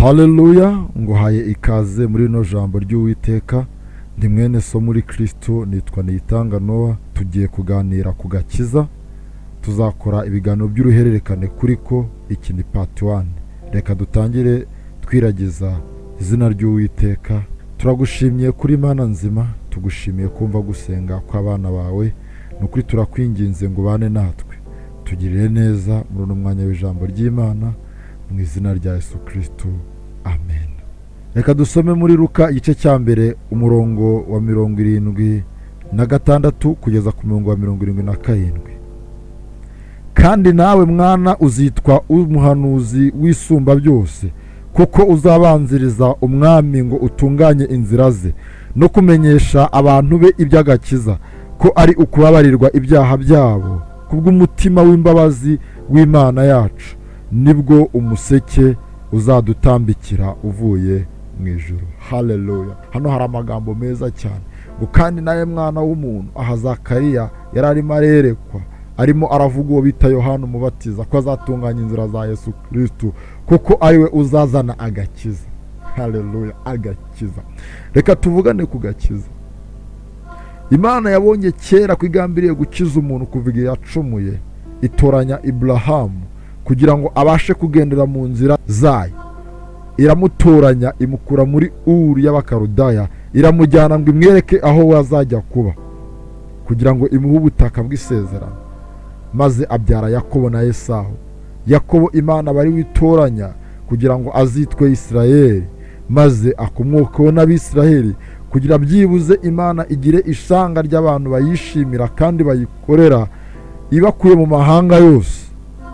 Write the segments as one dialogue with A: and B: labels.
A: Haleluya, nguhaye ikaze muri rino jambo ry'Uwiteka. Ndi mwene so muri Kristo, nitwa Niyitanga Noah. Tugiye kuganira ku gakiza, tuzakora ibiganiro by'uruhererekane kuri ko. Iki ni part 1. Reka dutangire twiragiza izina ry'Uwiteka. Turagushimiye kuri Mana nzima, tugushimiye kumva gusenga kw'abana bawe. Nukuri turakwinginze ngo bane natwe, tugirire neza muri uno mwanya w'ijambo ry'Imana, mu izina rya Yesu Kristo, amen. Reka dusome muri Luka igice cya mbere umurongo wa 76 kugeza ku murongo wa 77. Kandi nawe mwana uzitwa umuhanuzi w'isumba byose, kuko uzabanziriza umwami ngo utunganye inzira ze, no kumenyesha abantu be iby'agakiza, ko ari ukubabarirwa ibyaha byabo kubw'umutima w'imbabazi w'Imana yacu, nibwo umuseke uzadutambikira uvuye mu ijuru. Haleluya. Hano hari amagambo meza cyane ngo kandi nawe mwana w'umuntu. Aha Zakariya yari arimo arerekwa, arimo aravuga uwo bita Yohana Umubatiza ko azatunganya inzira za Yesu Kristo, kuko ariwe uzazana agakiza. Haleluya, agakiza. Reka tuvugane ku gakiza. Imana yabonye kera kwigambiriye gukiza umuntu kuva igihe yacumuye, itoranya Iburahamu kugira ngo abashe kugendera mu nzira zayo. Iramutoranya, imukura muri Uri y'Abakarudaya, iramujyana ngo imwereke aho wazajya kuba, kugira ngo imuhe ubutaka bw'isezerano. Maze abyara Yakobo na Esawu. Yakobo Imana bari witoranya kugira ngo azitwe Isirayeli, maze akomokeho n'Abisirayeli, kugira byibuze Imana igire ishanga ry'abantu bayishimira kandi bayikorera, ibakuye mu mahanga yose.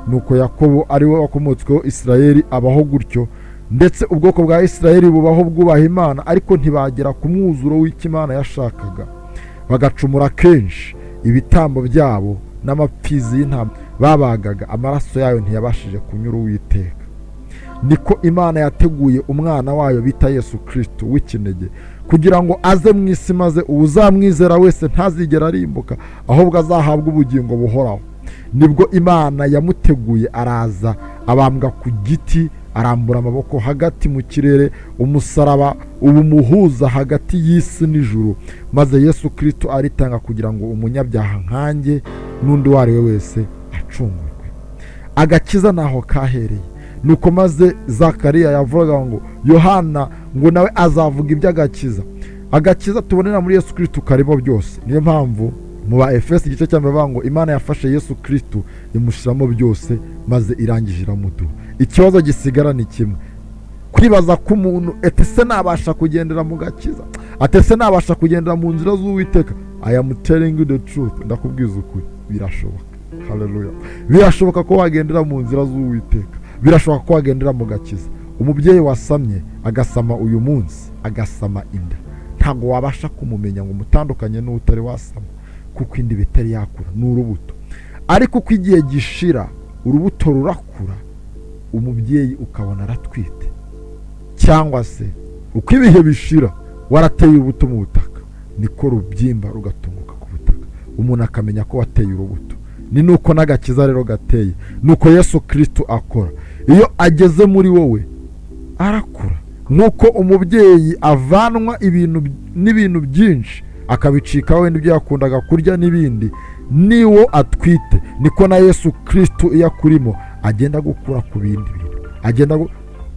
A: Nuko Yakobo ari we wakomotsweho Isirayeli abaho gutyo, ndetse ubwoko bwa Isirayeli bubaho bwubaha Imana, ariko ntibagera ku mwuzuro w'icyo Imana yashakaga. Bagacumura kenshi. Ibitambo byabo n'amapfizi y'intama babagaga, amaraso yayo ntiyabashije kunyura Uwiteka. Niko Imana yateguye umwana wayo bita Yesu Kristo w'ikinege, kugira ngo aze mu isi, maze uzamwizera wese ntazigera arimbuka, ahubwo azahabwa ubugingo buhoraho. Nibwo Imana yamuteguye, araza abambwa ku giti, arambura amaboko hagati mu kirere, umusaraba ubumuhuza hagati y'isi n'ijuru, maze Yesu Kristo aritanga kugira ngo umunyabyaha nkanjye n'undi uwo ari we wese acungurwe. Agakiza naho kahereye. Nuko maze Zakariya yavuga ngo Yohana ngo nawe azavuga iby'agakiza. Agakiza tubonera muri Yesu Kristo karimo byose. Niyo mpamvu mu ba Efesi igice cya mbere bavuga ngo Imana yafashe Yesu Kristo imushyiramo byose, maze irangije iramuduha. Ikibazo gisigara ni kimwe, kwibaza ko umuntu ese nabasha kugendera mu gakiza, ese nabasha kugendera mu nzira z'Uwiteka. I am telling you the truth, ndakubwiza ukuri, birashoboka. Haleluya. Birashoboka ko wagendera mu nzira z'Uwiteka, birashoboka ko wagendera mu gakiza. Umubyeyi wasamye agasama uyu munsi, agasama inda, ntabwo wabasha kumumenya ngo umutandukanye n'utari wasama, kuko indi bitari yakura, ni urubuto. Ariko uko igihe gishira, urubuto rurakura, umubyeyi ukabona aratwite. Cyangwa se uko ibihe bishira, warateye urubuto mu butaka, niko rubyimba rugatunguka ku butaka, umuntu akamenya ko wateye urubuto. Ni nuko n'agakiza rero gateye, nuko Yesu Kristo akora. Iyo ageze muri wowe arakura. Nuko umubyeyi avanwa n'ibintu byinshi, akabicika wenda ibyo yakundaga kurya n'ibindi, niwo atwite. Niko na Yesu Kristo iyo akurimo agenda gukura ku bindi bintu, agenda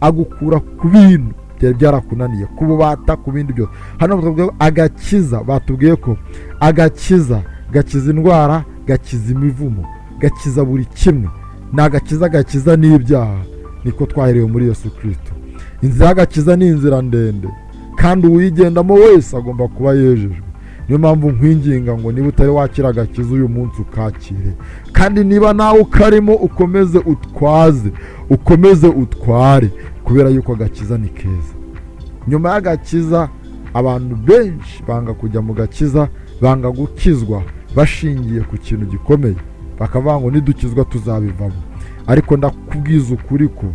A: agukura ku bintu byari byarakunaniye, ku bubata, ku bindi byose. Hano batubwiye agakiza, batubwiye ko agakiza gakiza indwara, gakiza imivumo, gakiza buri kimwe. Ni agakiza gakiza n'ibyaha. Niko twaherewe muri Yesu Kristo. Inzira y'agakiza ni inzira ndende, kandi uwigendamo wese agomba kuba yejejwe. Niyo mpamvu nkwinginga ngo niba utari wakira agakiza uyu munsi ukakire, kandi niba nawe ukarimo ukomeze utwaze, ukomeze utware, kubera yuko agakiza ni keza. Nyuma y'agakiza abantu benshi banga kujya mu gakiza, banga gukizwa bashingiye ku kintu gikomeye, bakavuga ngo nidukizwa tuzabivamo. Ariko ndakubwiza ukuri ko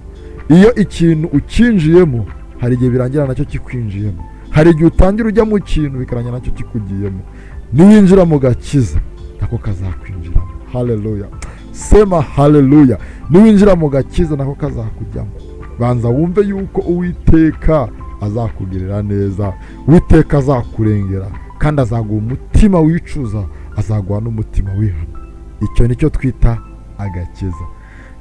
A: iyo ikintu ukinjiyemo, hari igihe birangira nacyo kikwinjiyemo. Hari igihe utangira ujya mu kintu bikarangira nacyo kikugiyemo. Niwinjira mu gakiza, nako kazakwinjiramo. Haleluya. Sema haleluya. Niwinjira mu gakiza, nako kazakujyamo. banza wumve yuko Uwiteka azakugirira neza, Uwiteka azakurengera kandi azaguha umutima wicuza, azaguha n'umutima wihana. Icyo nicyo twita agakiza.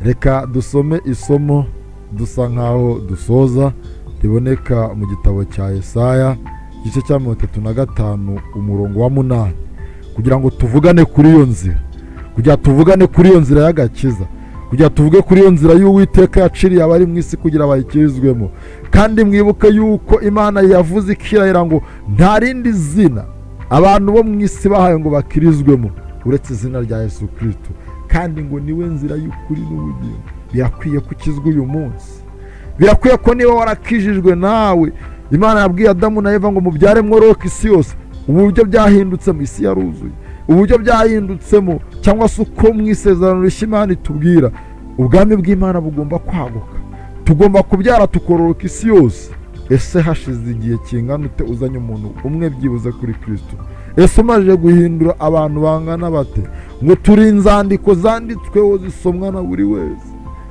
A: Reka dusome isomo dusa nkaho dusoza, riboneka mu gitabo cya Yesaya igice cya 35 umurongo wa 8, kugira ngo tuvugane kuri iyo nzira, kugira tuvugane kuri iyo nzira y'agakiza, kugira tuvuge kuri iyo nzira y'Uwiteka yaciriye abari mu isi kugira bayikirizwemo. Kandi mwibuke yuko Imana yavuze ikirahira ngo nta rindi zina abantu bo mu isi bahaye ngo bakirizwemo uretse izina rya Yesu Kristo, kandi ngo niwe nzira y'ukuri n'ubugingo. Birakwiye kukizwa uyu munsi, birakwiye ko niba warakijijwe nawe, Imana yabwiye Adamu na Eva ngo mubyare mworoke isi yose. Uburyo byahindutsemo, isi yaruzuye, uburyo byahindutsemo cyangwa se uko mu isezerano rishya Imana itubwira, ubwami bw'Imana bugomba kwaguka, tugomba kubyara tukororoka isi yose. Ese hashize igihe kingana ute uzanye umuntu umwe byibuze kuri Kristo? Ese umaze guhindura abantu bangana bate ngo turi inzandiko zanditsweho zisomwa na buri wese?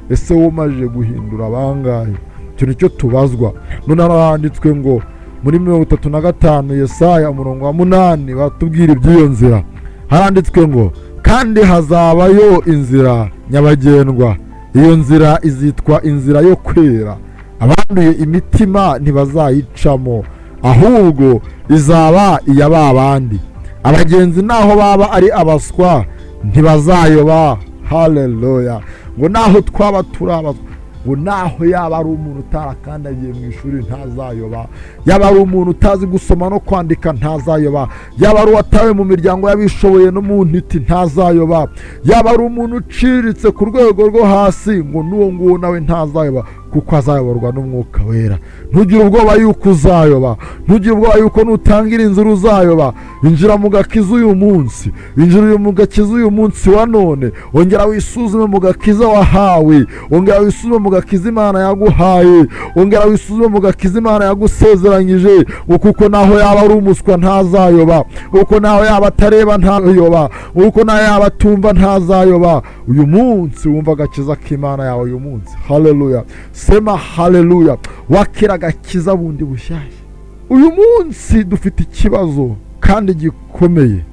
A: Ese wowe umaze guhindura abangahe? Icyo nicyo tubazwa. None haranditswe ngo muri 35 Yesaya umurongo wa 8 batubwira iby'iyo nzira. Haranditswe ngo kandi hazabayo inzira nyabagendwa, iyo nzira izitwa inzira yo kwera, abanduye imitima ntibazayicamo, ahubwo izaba iya ba bandi. Abagenzi naho baba ari abaswa ntibazayoba. Haleluya. Ngo naho twaba turabaswa, ngo naho yaba ari umuntu utarakandagiye mu ishuri ntazayoba, yaba ari umuntu utazi gusoma no kwandika ntazayoba, yaba ari uwatawe mu miryango y'abishoboye no mu ntiti ntazayoba, yaba ari umuntu uciriritse ku rwego rwo hasi, ngo n'uwo nguwo nawe ntazayoba, kuko azayoborwa n'Umwuka Wera. Ntugire ubwoba yuko uzayoba, ntugire ubwoba yuko nutangira inzira uzayoba. Injira mu gakiza uyu munsi, injira mu gakiza uyu munsi wa none. Ongera wisuzume mu gakiza wahawe, ongera wisuzume mu gakiza Imana yaguhaye, ongera wisuzume mu gakiza Imana yagusezeranyije, kuko naho yaba ari umuswa ntazayoba, kuko naho yaba atareba ntazayoba, kuko naho yaba atumva ntazayoba. Uyu munsi wumva agakiza k'Imana yawe uyu munsi. Haleluya. Sema haleluya. Wakira agakiza bundi bushyashya. Uyu munsi dufite ikibazo kandi gikomeye.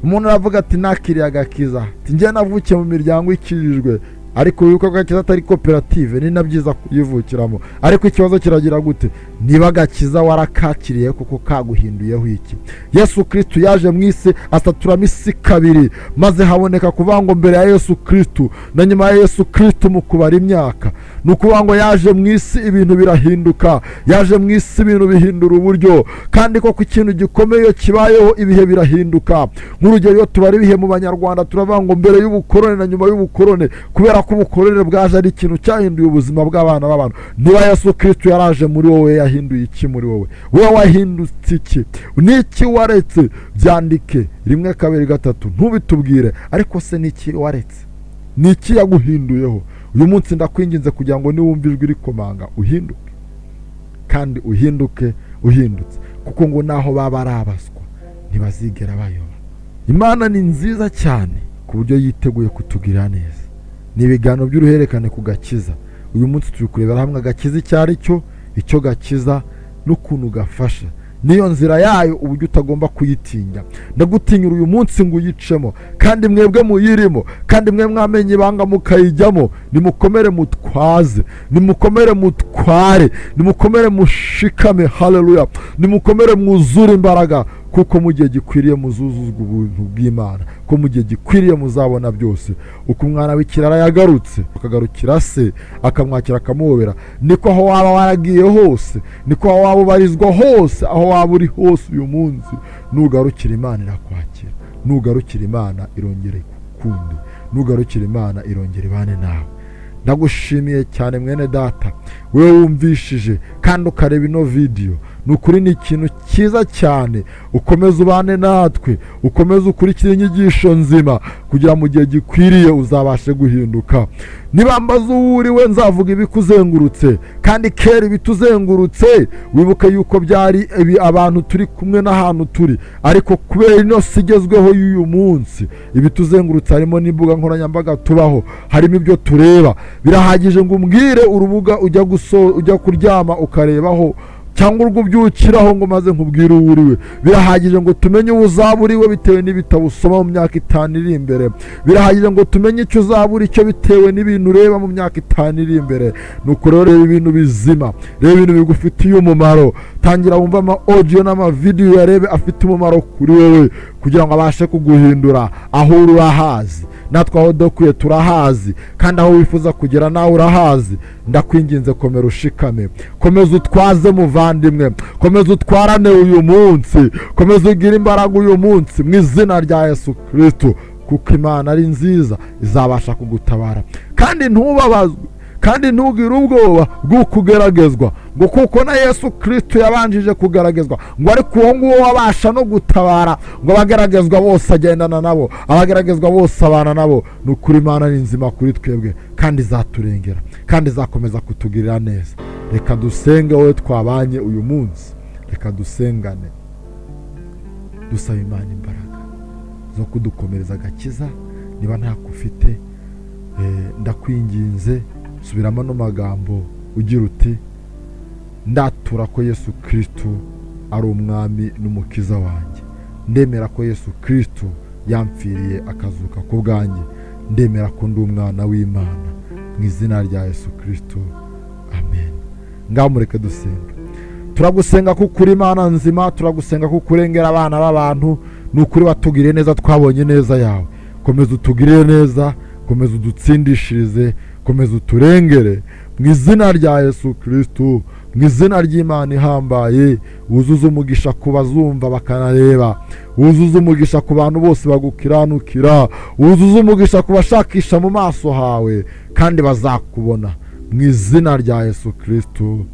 A: Umuntu aravuga ati nakiriye agakiza, ati njye navukiye mu miryango ikijijwe, ariko yuko agakiza atari koperative ni nabyiza kuyivukiramo. Ariko ikibazo kiragira gute? Niba agakiza warakakiriye kuko kaguhinduyeho iki? Yesu Kristo yaje mu isi asaturamo isi kabiri, maze haboneka kuvuga ngo mbere ya Yesu Kristo na nyuma ya Yesu Kristo mu kubara imyaka. Ni ukuvuga ngo yaje mu isi ibintu birahinduka, yaje mu isi ibintu bihindura uburyo, kandi koko ikintu gikomeye kibayeho ibihe birahinduka. Nk'urugero iyo tubara ibihe mu Banyarwanda turavuga ngo mbere y'ubukorone na nyuma y'ubukorone, kubera ko ubukorere bwaje ari ikintu cyahinduye ubuzima bw'abana b'abantu. Niba Yesu Kristo yaraje muri wowe, yahinduye iki muri wowe? Wowe wahindutse iki? Niki waretse? Byandike 1 2 3, ntubitubwire. Ariko se niki waretse? Niki yaguhinduyeho? Uyu munsi ndakwinginze kugira ngo niwumva ijwi rikomanga uhinduke, kandi uhinduke uhindutse, kuko ngo naho baba ari abaswa ntibazigera bayoba. Imana ni nziza cyane ku buryo yiteguye kutugirira neza. Ni ibiganiro by'uruhererekane ku gakiza. Uyu munsi turi kurebera hamwe agakiza icyo ari cyo, icyo gakiza n'ukuntu gafasha, niyo nzira yayo uburyo utagomba kuyitinya. Ndagutinyura uyu munsi ngo uyicemo, kandi mwebwe muyirimo, kandi mwe mwamenye ibanga mukayijyamo, nimukomere mutwaze, nimukomere mutware, nimukomere mushikame. Haleluya. Nimukomere mwuzure imbaraga, kuko mu gihe gikwiriye muzuzuzwa ubuntu bw'Imana, ko mu gihe gikwiriye muzabona byose. Uko umwana w'ikirara yagarutse akagarukira se akamwakira akamuhobera, niko aho waba waragiye hose, niko aho waba ubarizwa hose, aho waba uri hose uyu munsi, nugarukira Imana irakwakira, nugarukira Imana irongere kukundi, nugarukira Imana irongere ibane nawe. Ndagushimiye cyane mwene data, wewe wumvishije kandi ukareba ino video, ni ukuri ni ikintu cyiza cyane. Ukomeze ubane natwe, ukomeze ukurikire inyigisho nzima, kugira mu gihe gikwiriye uzabashe guhinduka. Nibambaza uwo uriwe nzavuga ibikuzengurutse, kandi kera ibituzengurutse wibuke yuko byari abantu turi kumwe n'ahantu turi, ariko kubera ino si igezweho y'uyu munsi, ibituzengurutse harimo n'imbuga nkoranyambaga tubaho, harimo ibyo tureba. Birahagije ngo umbwire urubuga ujya kuryama ukarebaho, cyangwa urwo ubyukiraho ngo maze nkubwire uwo uriwe. Birahagije ngo tumenye uwo uzaba uriwe bitewe n'ibitabo usoma mu myaka 5 iri imbere. Birahagije ngo tumenye icyo uzaba uri cyo bitewe n'ibintu ureba mu myaka 5 iri imbere. Nuko rero reba ibintu bizima, reba ibintu bigufitiye umumaro. Tangira wumva ama audio n'ama video yarebe afite umumaro kuri wewe, kugira ngo abashe kuguhindura. Aho urahazi, natwe aho dokuye turahazi, kandi aho wifuza kugera nawe urahazi. Ndakwinginze komera ushikame, komeza utwaze muvandimwe, komeza utwarane uyu munsi, komeza ugire imbaraga uyu munsi mu izina rya Yesu Kristo, kuko Imana ari nziza izabasha kugutabara. Kandi ntubabazwe, kandi ntugire ubwoba bwo kugeragezwa, ngo kuko na Yesu Kristo yabanjije kugeragezwa, ngo ariko uwo nguwo wabasha no gutabara, ngo abageragezwa bose agendana nabo, abageragezwa bose abana nabo. Ni ukuri Imana ni nzima kuri twebwe, kandi izaturengera, kandi izakomeza kutugirira neza. Reka dusenge wowe twabanye uyu munsi, reka dusengane dusaba Imana imbaraga zo kudukomereza agakiza. Niba ntakufite, ndakwinginze subiramo no magambo ugira uti: ndatura ko Yesu Kristo ari umwami n'umukiza wanjye. Ndemera ko Yesu Kristo yampfiriye akazuka ku bwanjye. Ndemera ko ndi umwana w'Imana mu izina rya Yesu Kristo, amen. Ngaho mureke dusenga. Turagusenga kuko uri Imana nzima, turagusenga kuko urengera abana b'abantu. Ni ukuri watugiriye neza, twabonye neza yawe. Komeza utugirire neza, komeza udutsindishirize, komeza uturengere mu izina rya Yesu Kristo, mu izina ry'Imana ihambaye. Wuzuze umugisha ku bazumva bakanareba, wuzuze umugisha ku bantu bose bagukiranukira, wuzuze umugisha ku bashakisha mu maso hawe kandi bazakubona mu izina rya Yesu Kristo.